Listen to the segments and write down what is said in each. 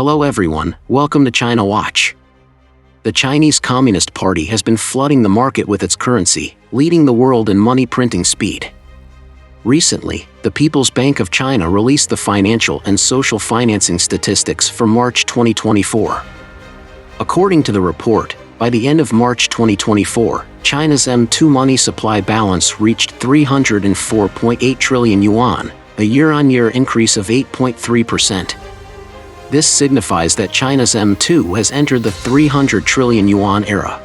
Hello everyone, welcome to China Watch. The Chinese Communist Party has been flooding the market with its currency, leading the world in money printing speed. Recently, the People's Bank of China released the financial and social financing statistics for March 2024. According to the report, by the end of March 2024, China's M2 money supply balance reached 304.8 trillion yuan, a year-on-year increase of 8.3%. This signifies that China's M2 has entered the 300 trillion yuan era.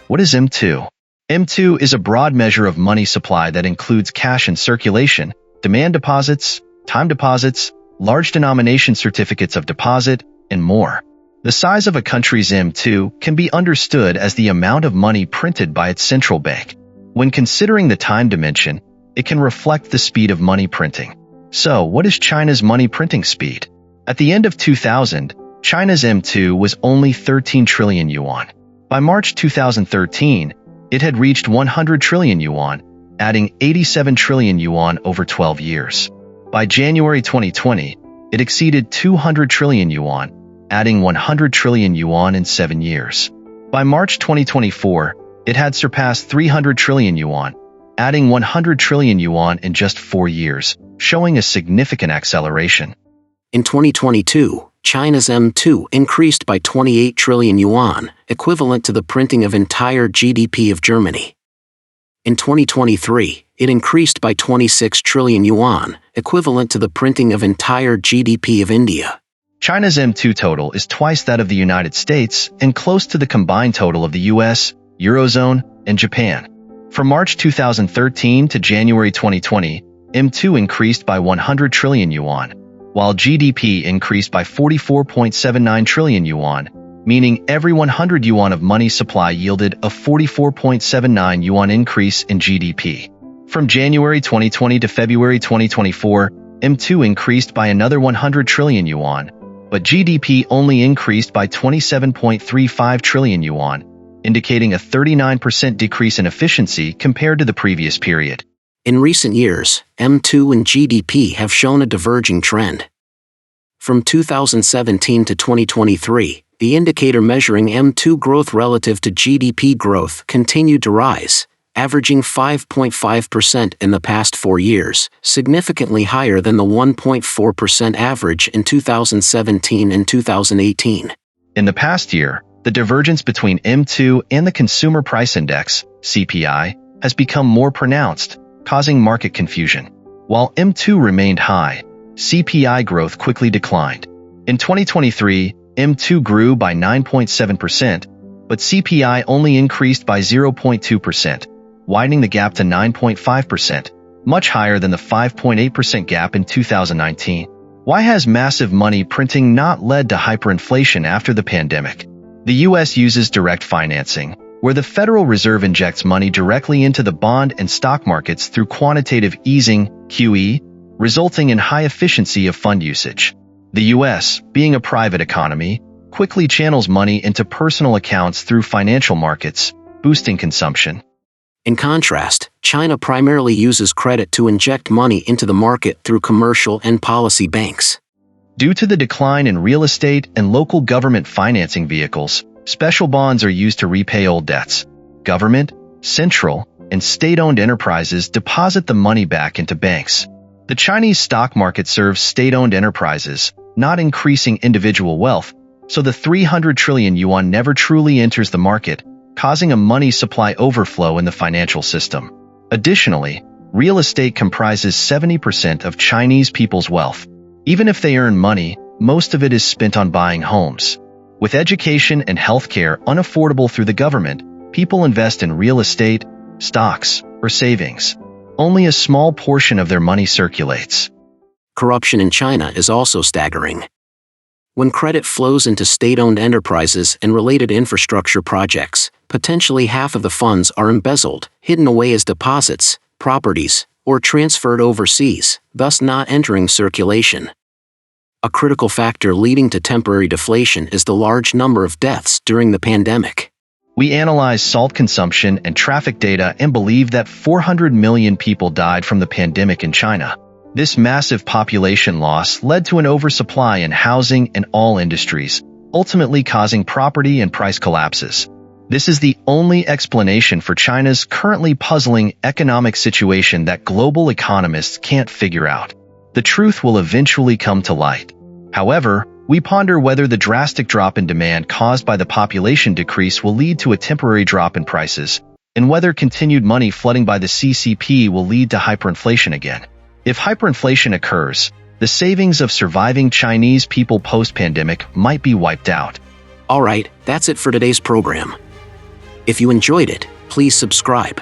What is M2? M2 is a broad measure of money supply that includes cash in circulation, demand deposits, time deposits, large denomination certificates of deposit, and more. The size of a country's M2 can be understood as the amount of money printed by its central bank. When considering the time dimension, it can reflect the speed of money printing. So, what is China's money printing speed? At the end of 2000, China's M2 was only 13 trillion yuan. By March 2013, it had reached 100 trillion yuan, adding 87 trillion yuan over 12 years. By January 2020, it exceeded 200 trillion yuan, adding 100 trillion yuan in 7 years. By March 2024, it had surpassed 300 trillion yuan, adding 100 trillion yuan in just 4 years, showing a significant acceleration. In 2022, China's M2 increased by 28 trillion yuan, equivalent to the printing of entire GDP of Germany. In 2023, it increased by 26 trillion yuan, equivalent to the printing of entire GDP of India. China's M2 total is twice that of the United States and close to the combined total of the US, Eurozone, and Japan. From March 2013 to January 2020, M2 increased by 100 trillion yuan, while GDP increased by 44.79 trillion yuan, meaning every 100 yuan of money supply yielded a 44.79 yuan increase in GDP. From January 2020 to February 2024, M2 increased by another 100 trillion yuan, but GDP only increased by 27.35 trillion yuan, indicating a 39% decrease in efficiency compared to the previous period. In recent years, M2 and GDP have shown a diverging trend. From 2017 to 2023, the indicator measuring M2 growth relative to GDP growth continued to rise, averaging 5.5% in the past 4 years, significantly higher than the 1.4% average in 2017 and 2018. In the past year, the divergence between M2 and the Consumer Price Index, CPI, has become more pronounced, causing market confusion. While M2 remained high, CPI growth quickly declined. In 2023, M2 grew by 9.7%, but CPI only increased by 0.2%, widening the gap to 9.5%, much higher than the 5.8% gap in 2019. Why has massive money printing not led to hyperinflation after the pandemic? The US uses direct financing, where the Federal Reserve injects money directly into the bond and stock markets through quantitative easing, QE, resulting in high efficiency of fund usage. The US, being a private economy, quickly channels money into personal accounts through financial markets, boosting consumption. In contrast, China primarily uses credit to inject money into the market through commercial and policy banks. Due to the decline in real estate and local government financing vehicles, special bonds are used to repay old debts. Government, central, and state-owned enterprises deposit the money back into banks. The Chinese stock market serves state-owned enterprises, not increasing individual wealth, so the 300 trillion yuan never truly enters the market, causing a money supply overflow in the financial system. Additionally, real estate comprises 70% of Chinese people's wealth. Even if they earn money, most of it is spent on buying homes. With education and healthcare unaffordable through the government, people invest in real estate, stocks, or savings. Only a small portion of their money circulates. Corruption in China is also staggering. When credit flows into state-owned enterprises and related infrastructure projects, potentially half of the funds are embezzled, hidden away as deposits, properties, or transferred overseas, thus not entering circulation. A critical factor leading to temporary deflation is the large number of deaths during the pandemic. We analyzed salt consumption and traffic data and believe that 400 million people died from the pandemic in China. This massive population loss led to an oversupply in housing and all industries, ultimately causing property and price collapses. This is the only explanation for China's currently puzzling economic situation that global economists can't figure out. The truth will eventually come to light. However, we ponder whether the drastic drop in demand caused by the population decrease will lead to a temporary drop in prices, and whether continued money flooding by the CCP will lead to hyperinflation again. If hyperinflation occurs, the savings of surviving Chinese people post-pandemic might be wiped out. Alright, that's it for today's program. If you enjoyed it, please subscribe.